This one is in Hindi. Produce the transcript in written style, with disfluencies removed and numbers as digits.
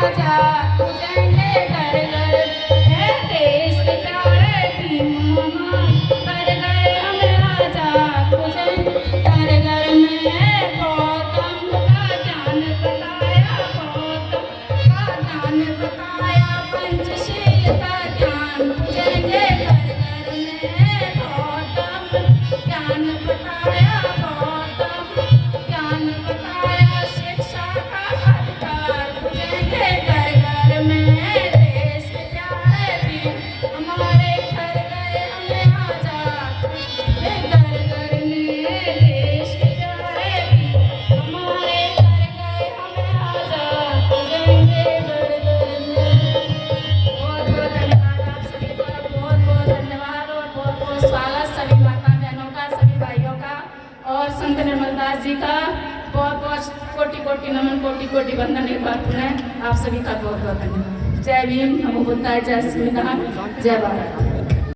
आजाद हो जाएंगे घर घर। है देश के प्यारे भीम कर गए हमें आजाद हो जाएंगे घर घर में। गौतम का ज्ञान बताया, गौतम का ज्ञान बताया, पंचशील का ज्ञान हो जाएंगे घर घर में। गौतम ज्ञान बताया, गौतम ज्ञान बताया, शिक्षा का अधिकार हो जाएंगे घर घर में। देश के प्यारे भीम हमारे घर गए हमें आजाद घर घर में। देश के प्यारे भीम हमारे घर गए हमें आजाद हो जाएंगे घर घर में। बहुत बहुत धन्यवाद आप सभी का, बहुत बहुत धन्यवाद और बहुत बहुत स्वागत सभी माता बहनों का, सभी भाइयों का और संत निर्मल दास जी का बहुत बहुत कोटि कोटि नमन, कोटि कोटि वंदन एक बार पुनः आप सभी का बहुत बहुत धन्यवाद। जय भीम, नमो बुद्धाय, जय श्रीराम, जय भारत।